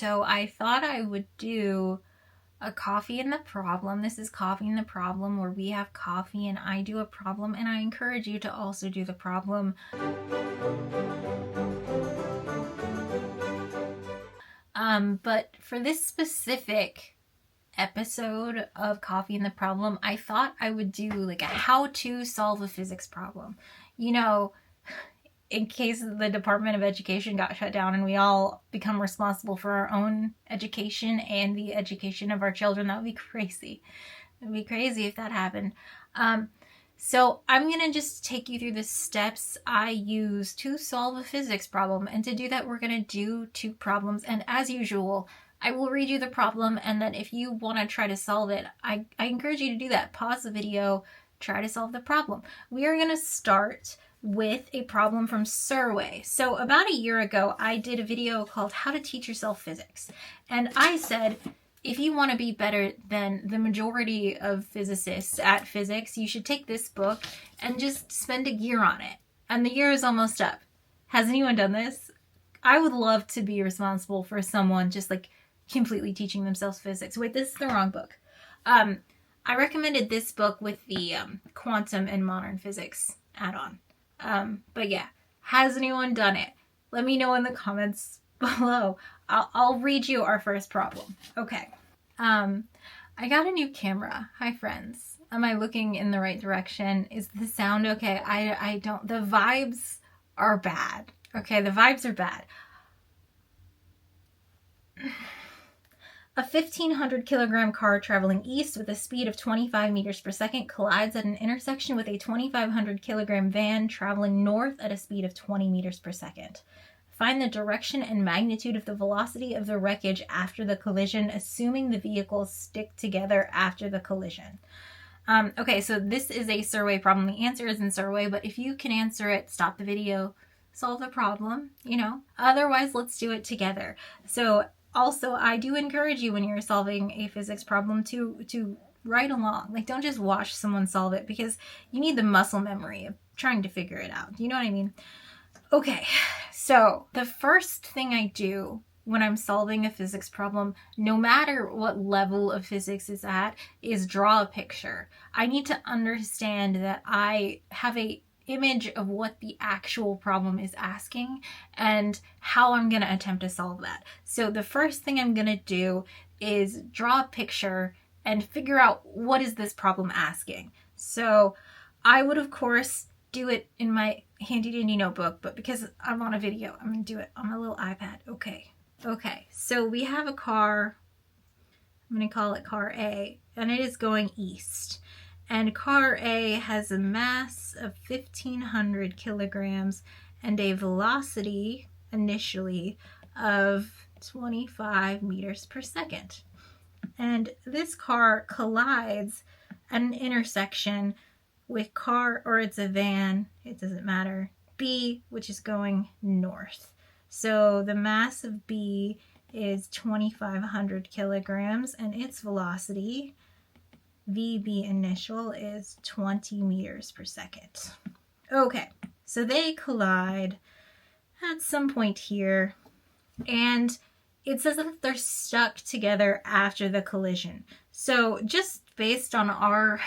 So I thought I would do a coffee and the problem. This is coffee and the problem, where we have coffee and I do a problem, and I encourage you to also do the problem. But for this specific episode of Coffee and the Problem, I thought I would do like a how to solve a physics problem. You know, in case the Department of Education got shut down and we all become responsible for our own education and the education of our children, that would be crazy. It would be crazy if that happened. So I'm going to just take you through the steps I use to solve a physics problem. And to do that, we're going to do 2 problems. And as usual, I will read you the problem. And then if you want to try to solve it, I encourage you to do that. Pause the video, try to solve the problem. We are going to start with a problem from Survey. So about a year ago, I did a video called How to Teach Yourself Physics. And I said, if you want to be better than the majority of physicists at physics, you should take this book and just spend a year on it. And the year is almost up. Has anyone done this? I would love to be responsible for someone just like completely teaching themselves physics. Wait, this is the wrong book. I recommended this book with the Quantum and Modern Physics add-on. But yeah, has anyone done it? Let me know in the comments below. I'll read you our first problem. Okay. I got a new camera. Hi friends. Am I looking in the right direction? Is the sound okay? I don't, the vibes are bad. Okay, the vibes are bad. A 1,500 kilogram car traveling east with a speed of 25 meters per second collides at an intersection with a 2,500 kilogram van traveling north at a speed of 20 meters per second. Find the direction and magnitude of the velocity of the wreckage after the collision, assuming the vehicles stick together after the collision. Okay, so this is a Survey problem. The answer is in Survey, but if you can answer it, stop the video, solve the problem, you know. Otherwise, let's do it together. So also, I do encourage you when you're solving a physics problem to write along. Like, don't just watch someone solve it, because you need the muscle memory of trying to figure it out. You know what I mean? Okay, so the first thing I do when I'm solving a physics problem, no matter what level of physics it's at, is draw a picture. I need to understand that I have a image of what the actual problem is asking and how I'm going to attempt to solve that. So the first thing I'm going to do is draw a picture and figure out what is this problem asking. So I would, of course, do it in my handy dandy notebook, but because I'm on a video, I'm going to do it on my little iPad. Okay, so we have a car. I'm going to call it car A, and it is going east. And car A has a mass of 1,500 kilograms and a velocity initially of 25 meters per second. And this car collides at an intersection with car, or it's a van, it doesn't matter, B, which is going north. So the mass of B is 2,500 kilograms and its velocity, VB initial, is 20 meters per second. Okay, so they collide at some point here, and it says that they're stuck together after the collision. So just based on our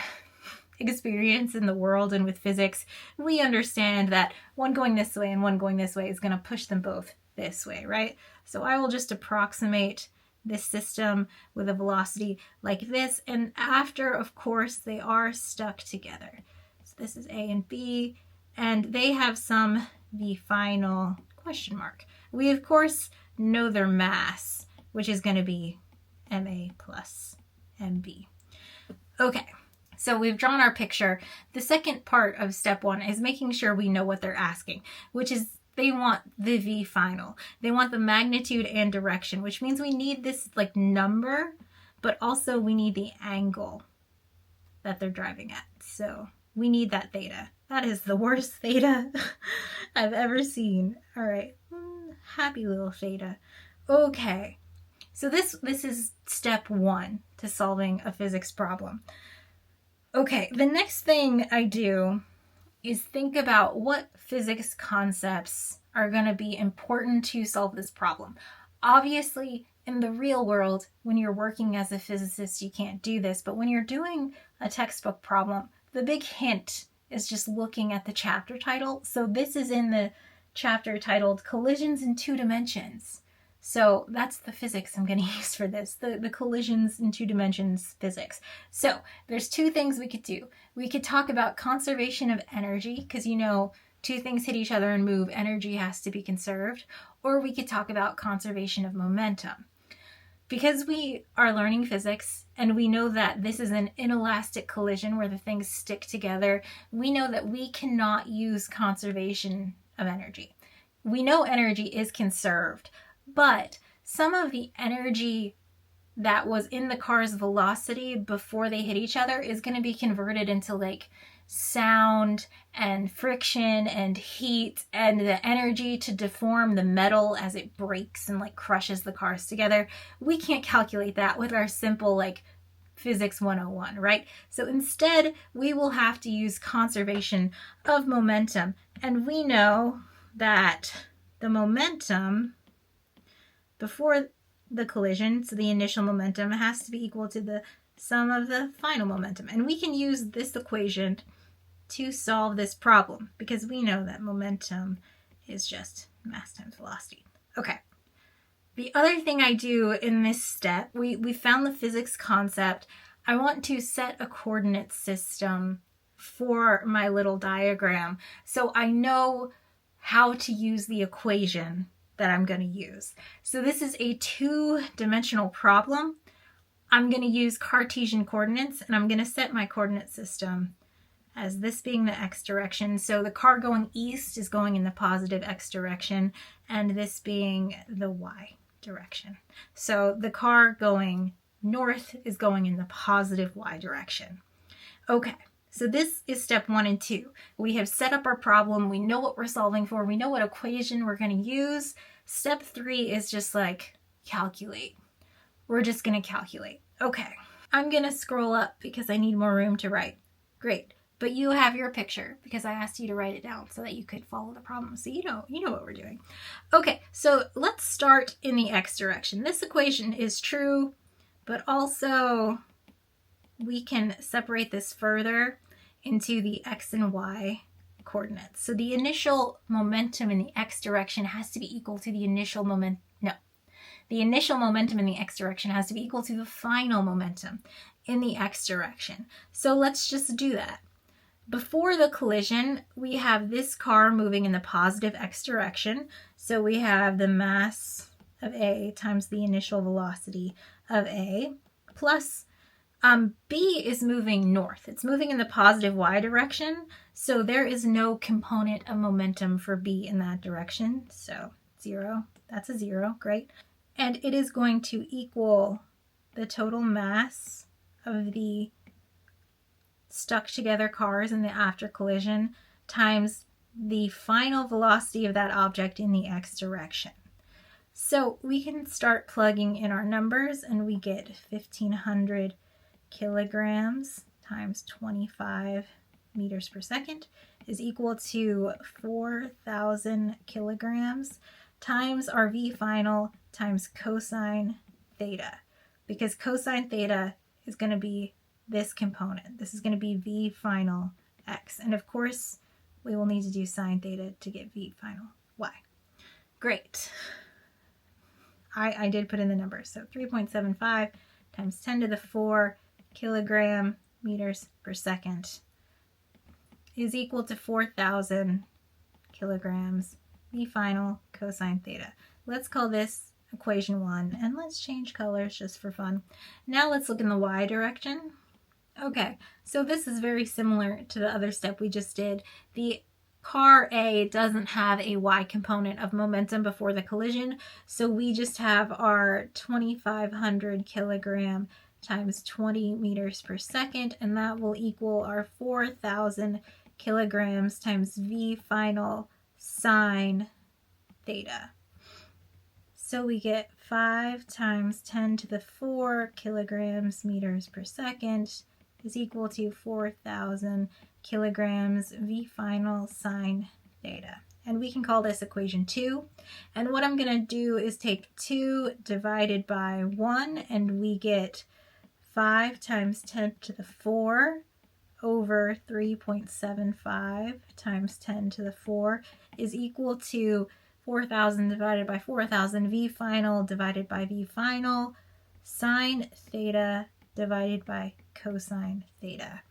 experience in the world and with physics, we understand that one going this way and one going this way is going to push them both this way, right? So I will just approximate this system with a velocity like this, and after, of course, they are stuck together. So this is A and B, and they have some V final question mark. We, of course, know their mass, which is going to be MA plus MB. Okay, so we've drawn our picture. The second part of step 1 is making sure we know what they're asking, which is they want the V final. They want the magnitude and direction, which means we need this like number, but also we need the angle that they're driving at. So we need that theta. That is the worst theta I've ever seen. All right, happy little theta. Okay, so this is step 1 to solving a physics problem. Okay, the next thing I do is think about what physics concepts are going to be important to solve this problem. Obviously, in the real world, when you're working as a physicist, you can't do this. But when you're doing a textbook problem, the big hint is just looking at the chapter title. So this is in the chapter titled Collisions in Two Dimensions. So that's the physics I'm going to use for this, the collisions in two dimensions physics. So there's two things we could do. We could talk about conservation of energy, because you know, two things hit each other and move, energy has to be conserved. Or we could talk about conservation of momentum. Because we are learning physics and we know that this is an inelastic collision where the things stick together, we know that we cannot use conservation of energy. We know energy is conserved, but some of the energy that was in the car's velocity before they hit each other is going to be converted into like sound and friction and heat and the energy to deform the metal as it breaks and like crushes the cars together. We can't calculate that with our simple like physics 101, right? So instead, we will have to use conservation of momentum. And we know that the momentum before the collision, so the initial momentum, has to be equal to the sum of the final momentum. And we can use this equation to solve this problem because we know that momentum is just mass times velocity. Okay. The other thing I do in this step, we found the physics concept. I want to set a coordinate system for my little diagram so I know how to use the equation that I'm going to use. So this is a two-dimensional problem. I'm going to use Cartesian coordinates and I'm going to set my coordinate system as this being the x direction. So the car going east is going in the positive x direction and this being the y direction. So the car going north is going in the positive y direction. Okay, so this is step 1 and 2. We have set up our problem. We know what we're solving for. We know what equation we're going to use. Step 3 is just like calculate. We're just going to calculate. Okay, I'm going to scroll up because I need more room to write. Great. But you have your picture because I asked you to write it down so that you could follow the problem. So you know what we're doing. Okay, so let's start in the x direction. This equation is true, but also we can separate this further into the x and y coordinates. So the initial momentum in the x direction has to be equal to the initial momentum. No, the initial momentum in the x direction has to be equal to the final momentum in the x direction. So let's just do that. Before the collision, we have this car moving in the positive x direction. So we have the mass of A times the initial velocity of A plus B is moving north. It's moving in the positive y direction. So there is no component of momentum for B in that direction. So 0, that's a 0, great. And it is going to equal the total mass of the stuck together cars in the after collision times the final velocity of that object in the x direction. So we can start plugging in our numbers and we get 1,500 kilograms times 25 meters per second is equal to 4,000 kilograms times our v final times cosine theta, because cosine theta is going to be this component. This is going to be v final x. And of course, we will need to do sine theta to get v final y. Great. I did put in the numbers. So 3.75 times 10 to the 4 kilogram meters per second is equal to 4,000 kilograms v final cosine theta. Let's call this equation 1 and let's change colors just for fun. Now let's look in the y direction. Okay, so this is very similar to the other step we just did. The car A doesn't have a y component of momentum before the collision, so we just have our 2,500 kilogram times 20 meters per second, and that will equal our 4,000 kilograms times v final sine theta. So we get 5 times 10 to the 4 kilograms meters per second is equal to 4,000 kilograms v final sine theta. And we can call this equation 2. And what I'm going to do is take 2 divided by 1, and we get 5 times 10 to the 4 over 3.75 times 10 to the 4 is equal to 4,000 divided by 4,000, V final divided by V final, sine theta divided by cosine theta.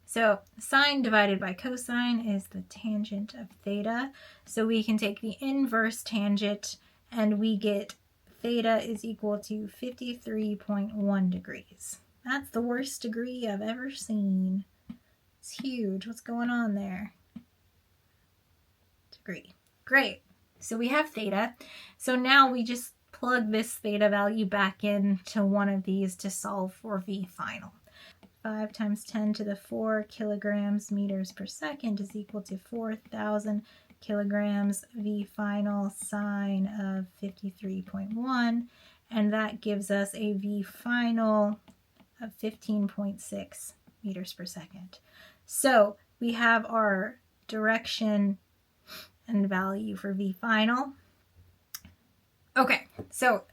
So sine divided by cosine is the tangent of theta. So we can take the inverse tangent and we get theta is equal to 53.1 degrees. That's the worst degree I've ever seen. It's huge. What's going on there? Degree. Great. So we have theta. So now we just plug this theta value back into one of these to solve for V final. 5 times 10 to the 4 kilograms meters per second is equal to 4,000 kilograms V final sine of 53.1, and that gives us a V final of 15.6 meters per second. So we have our direction and value for V final. Okay, so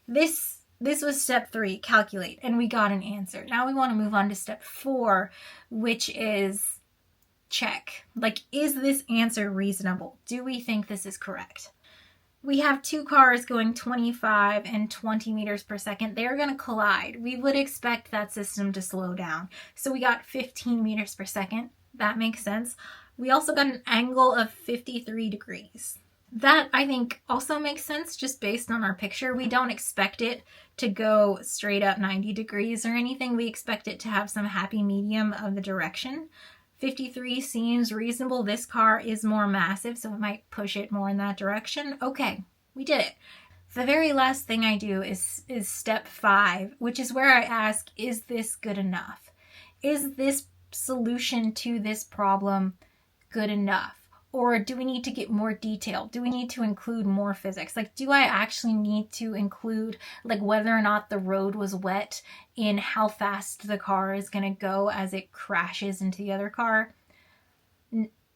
this was step 3, calculate, and we got an answer. Now we want to move on to step 4, which is check. Like, is this answer reasonable? Do we think this is correct? We have 2 cars going 25 and 20 meters per second. They're going to collide. We would expect that system to slow down. So we got 15 meters per second. That makes sense. We also got an angle of 53 degrees. That, I think, also makes sense just based on our picture. We don't expect it to go straight up 90 degrees or anything. We expect it to have some happy medium of the direction. 53 seems reasonable. This car is more massive, so it might push it more in that direction. Okay, we did it. The very last thing I do is step 5, which is where I ask, is this good enough? Is this solution to this problem good enough? Or do we need to get more detailed? Do we need to include more physics? Like, do I actually need to include, like, whether or not the road was wet in how fast the car is going to go as it crashes into the other car?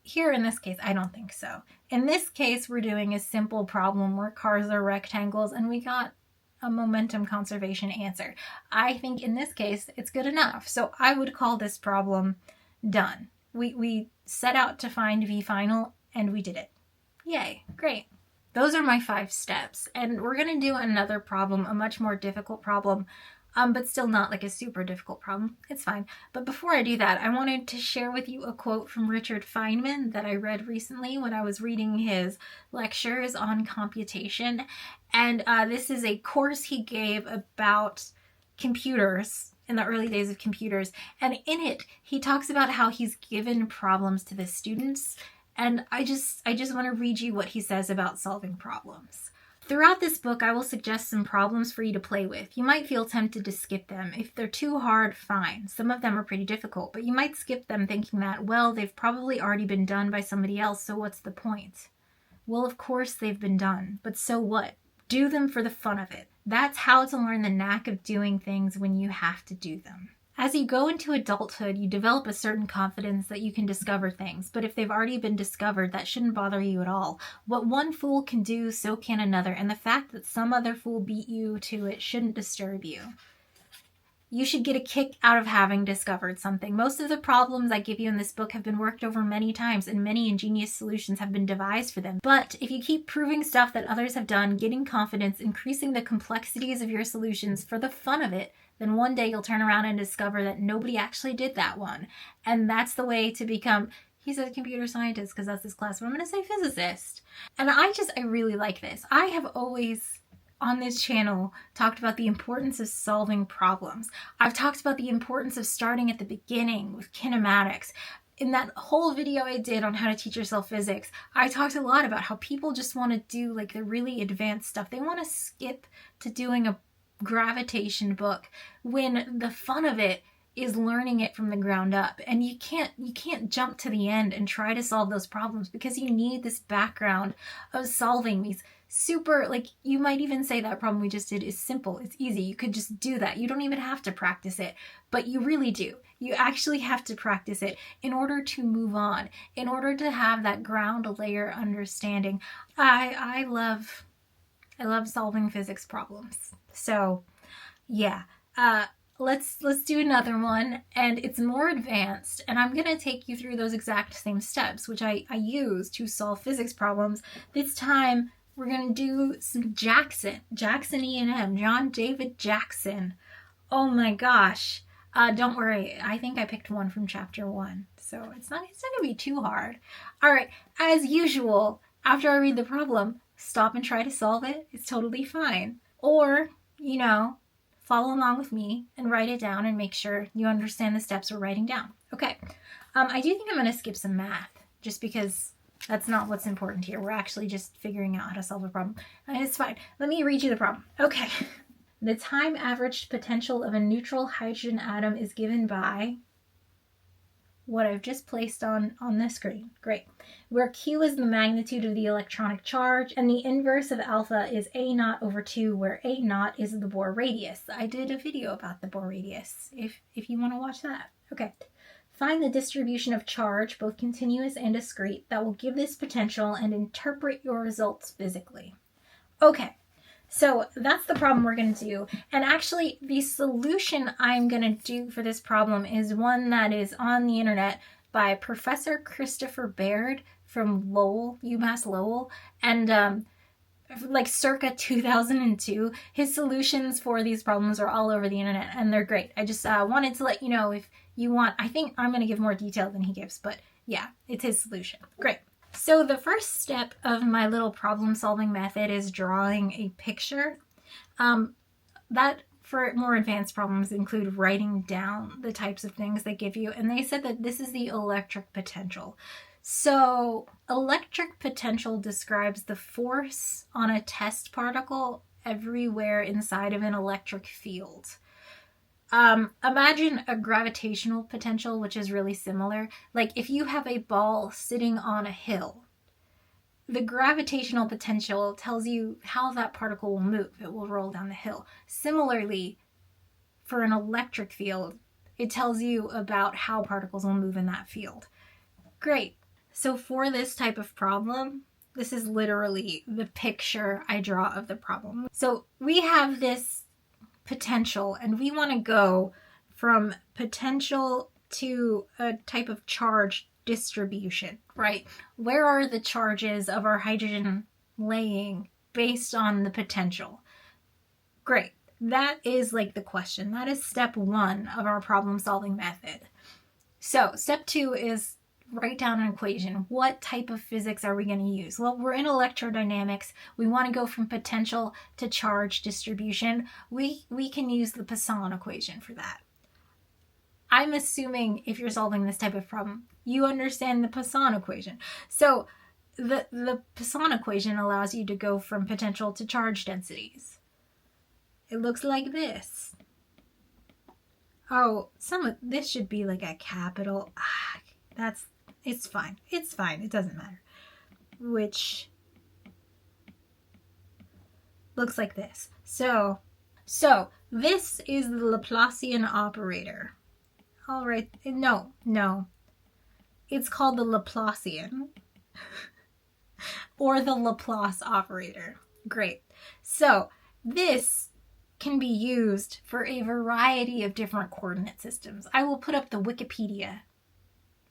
Here in this case, I don't think so. In this case, we're doing a simple problem where cars are rectangles and we got a momentum conservation answer. I think in this case, it's good enough. So I would call this problem done. We set out to find V final and we did it. Yay, great. Those are my 5 steps. And we're going to do another problem, a much more difficult problem, but still not like a super difficult problem. It's fine. But before I do that, I wanted to share with you a quote from Richard Feynman that I read recently when I was reading his lectures on computation. And this is a course he gave about computers in the early days of computers. And in it, he talks about how he's given problems to the students. And I just want to read you what he says about solving problems. Throughout this book, I will suggest some problems for you to play with. You might feel tempted to skip them. If they're too hard, fine. Some of them are pretty difficult, but you might skip them thinking that, well, they've probably already been done by somebody else, so what's the point? Well, of course they've been done, but so what? Do them for the fun of it. That's how to learn the knack of doing things when you have to do them. As you go into adulthood, you develop a certain confidence that you can discover things, but if they've already been discovered, that shouldn't bother you at all. What one fool can do, so can another, and the fact that some other fool beat you to it shouldn't disturb you. You should get a kick out of having discovered something. Most of the problems I give you in this book have been worked over many times, and many ingenious solutions have been devised for them. But if you keep proving stuff that others have done, getting confidence, increasing the complexities of your solutions for the fun of it, then one day you'll turn around and discover that nobody actually did that one. And that's the way to become, he said computer scientist because that's his class, but I'm going to say physicist. And I really like this. I have always on this channel talked about the importance of solving problems. I've talked about the importance of starting at the beginning with kinematics. In that whole video I did on how to teach yourself physics, I talked a lot about how people just want to do like the really advanced stuff. They want to skip to doing a gravitation book when the fun of it is learning it from the ground up. And you can't jump to the end and try to solve those problems because you need this background of solving these super, like, you might even say that problem we just did is simple. It's easy. You could just do that. You don't even have to practice it, but you really do. You actually have to practice it in order to move on, in order to have that ground layer understanding. I love solving physics problems. So yeah, let's do another one, and it's more advanced, and I'm gonna take you through those exact same steps which I use to solve physics problems. This time we're gonna do some Jackson E&M, John David Jackson. Oh my gosh. Don't worry, I think I picked one from chapter 1, so it's not gonna be too hard. All right, as usual, after I read the problem, stop and try to solve it. It's totally fine. Or, follow along with me and write it down and make sure you understand the steps we're writing down. Okay, I do think I'm going to skip some math just because that's not what's important here. We're actually just figuring out how to solve a problem. And it's fine. Let me read you the problem. Okay. The time averaged potential of a neutral hydrogen atom is given by what I've just placed on the screen. Great. Where Q is the magnitude of the electronic charge, and the inverse of alpha is A0/2, where A0 is the Bohr radius. I did a video about the Bohr radius, if you want to watch that. Okay. Find the distribution of charge, both continuous and discrete, that will give this potential and interpret your results physically. Okay. So that's the problem we're going to do. And actually, the solution I'm going to do for this problem is one that is on the internet by Professor Christopher Baird from Lowell, UMass Lowell. And like circa 2002, his solutions for these problems are all over the internet, and they're great. I just wanted to let you know if you want. I think I'm going to give more detail than he gives, but yeah, it's his solution. Great. So the first step of my little problem-solving method is drawing a picture. That, for more advanced problems, include writing down the types of things they give you. And they said that this is the electric potential. So electric potential describes the force on a test particle everywhere inside of an electric field. Imagine a gravitational potential, which is really similar. Like if you have a ball sitting on a hill, the gravitational potential tells you how that particle will move. It will roll down the hill. Similarly, for an electric field, it tells you about how particles will move in that field. Great. So for this type of problem, this is literally the picture I draw of the problem. So we have this potential, and we want to go from potential to a type of charge distribution, right? Where are the charges of our hydrogen laying based on the potential? Great. That is like the question. That is step 1 of our problem-solving method. So step 2 is write down an equation. What type of physics are we going to use? Well, we're in electrodynamics. We want to go from potential to charge distribution. We can use the Poisson equation for that. I'm assuming if you're solving this type of problem, you understand the Poisson equation. So the Poisson equation allows you to go from potential to charge densities. It looks like this. Oh, this should be like a capital. It's fine. It's fine. It doesn't matter. Which looks like this. So this is the Laplacian operator. All right. No. It's called the Laplacian or the Laplace operator. Great. So this can be used for a variety of different coordinate systems. I will put up the Wikipedia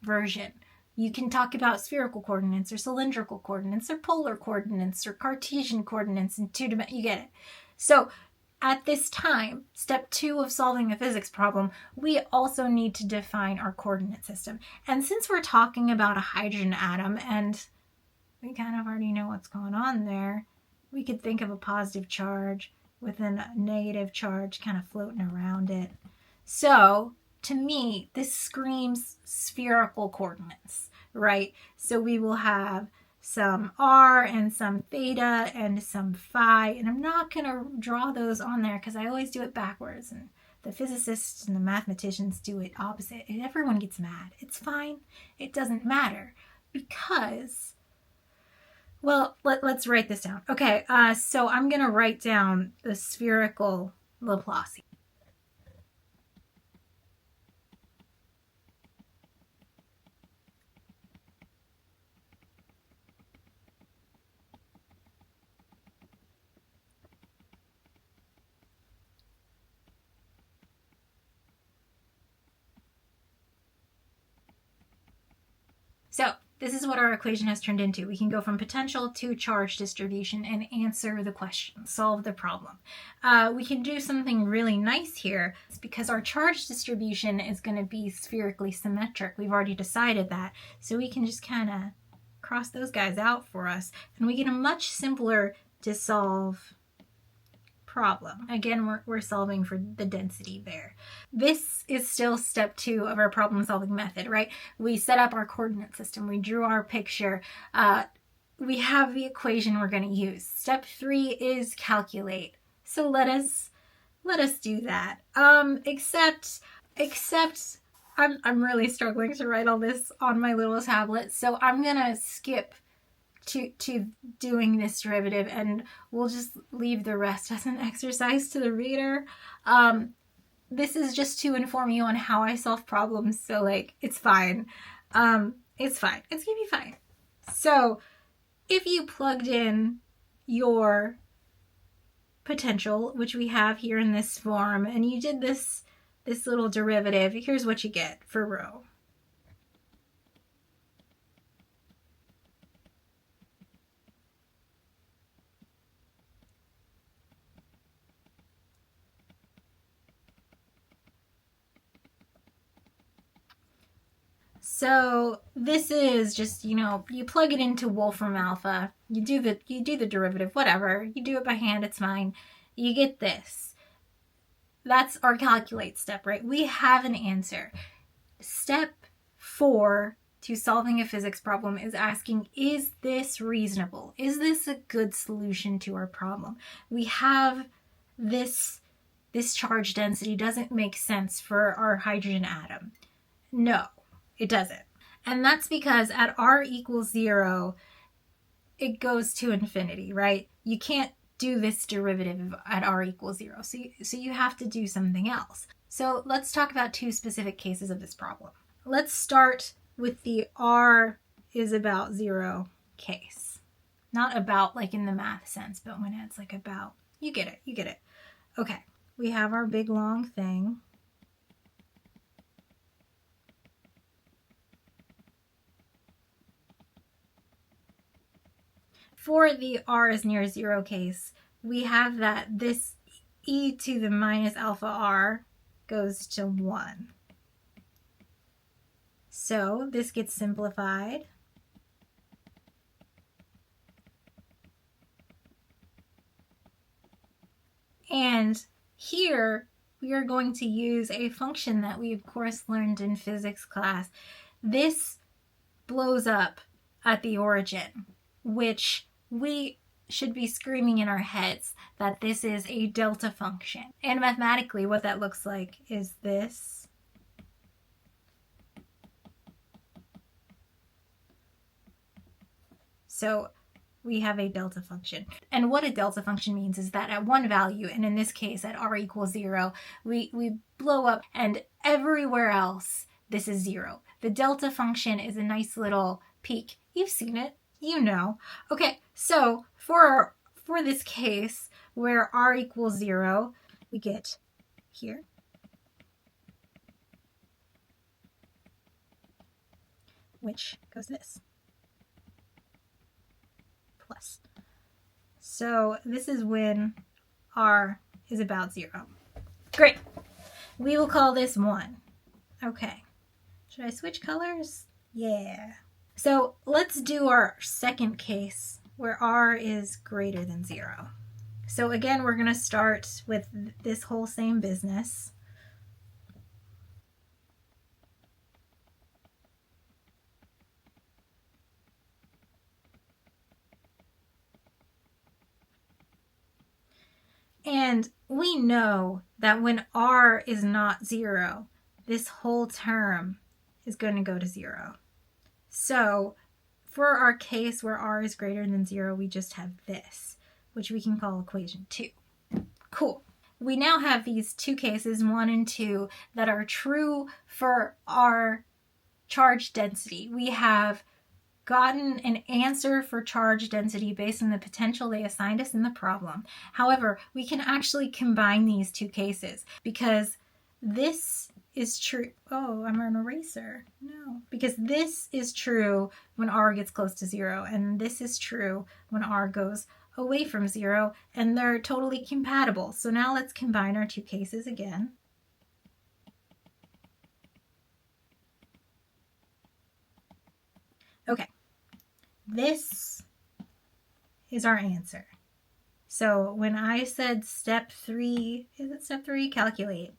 version. You can talk about spherical coordinates or cylindrical coordinates or polar coordinates or Cartesian coordinates in 2 dimensions. You get it. So at this time, step 2 of solving a physics problem, we also need to define our coordinate system. And since we're talking about a hydrogen atom and we kind of already know what's going on there, we could think of a positive charge with a negative charge kind of floating around it. So to me, this screams spherical coordinates, right? So we will have some r and some theta and some phi, and I'm not going to draw those on there because I always do it backwards, and the physicists and the mathematicians do it opposite, and everyone gets mad. It's fine. It doesn't matter because Well, let's write this down. Okay, so I'm going to write down the spherical Laplacian. So this is what our equation has turned into. We can go from potential to charge distribution and answer the question, solve the problem. We can do something really nice here. It's because our charge distribution is going to be spherically symmetric. We've already decided that. So we can just kind of cross those guys out for us, and we get a much simpler to solve problem. Again, we're solving for the density there. This is still step 2 of our problem solving method, right? We set up our coordinate system. We drew our picture. We have the equation we're going to use. Step 3 is calculate. So let us do that. Except I'm really struggling to write all this on my little tablet, so I'm going to skip to doing this derivative, and we'll just leave the rest as an exercise to the reader. This is just to inform you on how I solve problems, so like it's fine. It's fine. It's gonna be fine. So if you plugged in your potential, which we have here in this form, and you did this little derivative, here's what you get for rho. So this is just, you plug it into Wolfram Alpha, you do the derivative, whatever, you do it by hand, it's fine. You get this. That's our calculate step, right? We have an answer. Step 4 to solving a physics problem is asking, is this reasonable? Is this a good solution to our problem? We have this charge density doesn't make sense for our hydrogen atom. No, it doesn't. And that's because at r equals 0, it goes to infinity, right? You can't do this derivative at r equals 0. So you have to do something else. So let's talk about 2 specific cases of this problem. Let's start with the r is about 0 case. Not about like in the math sense, but when it's like about. You get it. Okay, we have our big long thing. For the r is near 0 case, we have that this e to the minus alpha r goes to 1. So this gets simplified. And here we are going to use a function that we of course learned in physics class. This blows up at the origin, which we should be screaming in our heads that this is a delta function. And mathematically what that looks like is this. So we have a delta function. And what a delta function means is that at one value, and in this case at r equals 0, we blow up, and everywhere else this is 0. The delta function is a nice little peak. You've seen it. You know. Okay, so for this case where r equals 0, we get here. Which goes this. Plus. So this is when r is about 0. Great. We will call this 1. Okay. Should I switch colors? Yeah. So let's do our second case where r is greater than 0. So again, we're going to start with this whole same business. And we know that when r is not 0, this whole term is going to go to 0. So for our case where r is greater than 0, we just have this, which we can call equation 2. Cool. We now have these two cases, 1 and 2, that are true for our charge density. We have gotten an answer for charge density based on the potential they assigned us in the problem. However, we can actually combine these two cases because this is true. Oh, I'm an eraser. No, because this is true when r gets close to 0, and this is true when r goes away from 0, and they're totally compatible. So now let's combine our two cases again. Okay, this is our answer. So when I said step 3, is it step 3? Calculate.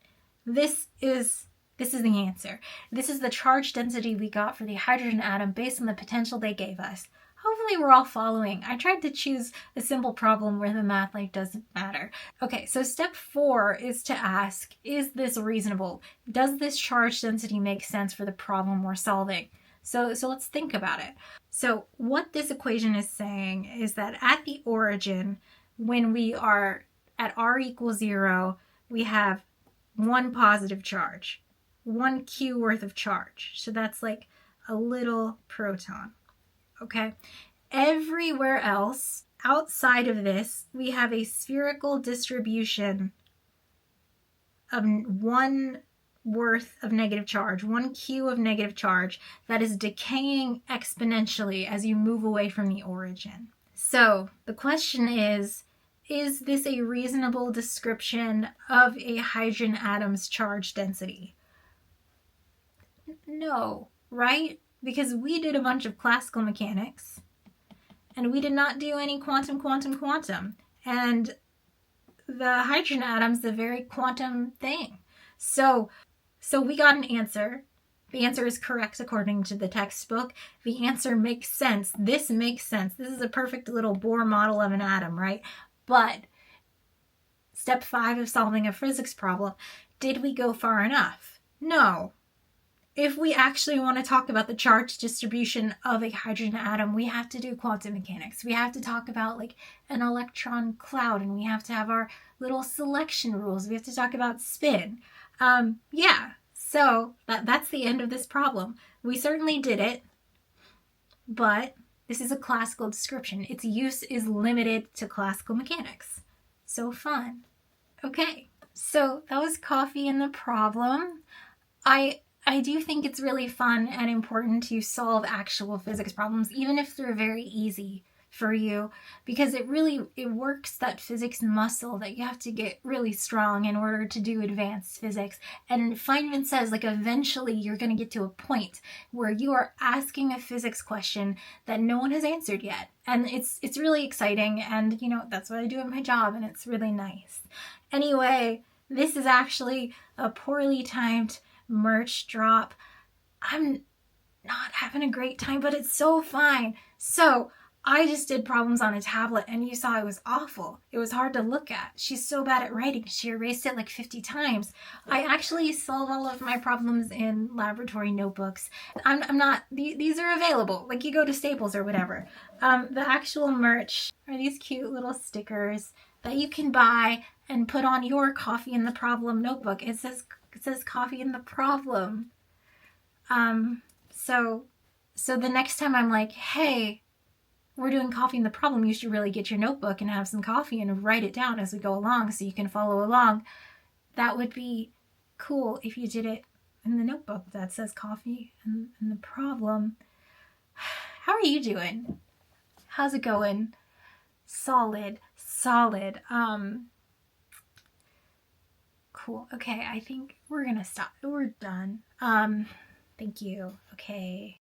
This is the answer. This is the charge density we got for the hydrogen atom based on the potential they gave us. Hopefully we're all following. I tried to choose a simple problem where the math doesn't matter. Okay, so step 4 is to ask, is this reasonable? Does this charge density make sense for the problem we're solving? So let's think about it. So what this equation is saying is that at the origin, when we are at r equals 0, we have 1 positive charge, 1 Q worth of charge. So that's like a little proton, okay? Everywhere else, outside of this, we have a spherical distribution of 1 worth of negative charge, 1 Q of negative charge that is decaying exponentially as you move away from the origin. So the question is this a reasonable description of a hydrogen atom's charge density? No, right? Because we did a bunch of classical mechanics and we did not do any quantum. And the hydrogen atom's a very quantum thing. So we got an answer. The answer is correct according to the textbook. The answer makes sense. This makes sense. This is a perfect little Bohr model of an atom, right? But step 5 of solving a physics problem, did we go far enough? No. If we actually want to talk about the charge distribution of a hydrogen atom, we have to do quantum mechanics. We have to talk about like an electron cloud, and we have to have our little selection rules. We have to talk about spin. Yeah, so that's the end of this problem. We certainly did it, but this is a classical description. Its use is limited to classical mechanics. So fun. Okay, so that was coffee and the problem. I do think it's really fun and important to solve actual physics problems, even if they're very easy for you, because it works that physics muscle that you have to get really strong in order to do advanced physics. And Feynman says like eventually you're going to get to a point where you are asking a physics question that no one has answered yet. And it's really exciting, and that's what I do at my job, and it's really nice. Anyway, this is actually a poorly timed merch drop. I'm not having a great time, but it's so fine. So I just did problems on a tablet, and you saw it was awful. It was hard to look at. She's so bad at writing. She erased it like 50 times. I actually solve all of my problems in laboratory notebooks. I'm not, these are available. Like you go to Staples or whatever. The actual merch are these cute little stickers that you can buy and put on your Coffee and the Problem notebook. It says Coffee and the Problem. So the next time I'm like, hey, we're doing Coffee and the Problem, you should really get your notebook and have some coffee and write it down as we go along so you can follow along. That would be cool if you did it in the notebook that says Coffee and the Problem. How are you doing? How's it going? Solid. Cool. Okay, I think we're gonna stop. We're done. Thank you. Okay.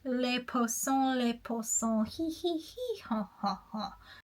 les poissons, hi hi hi, ha ha ha.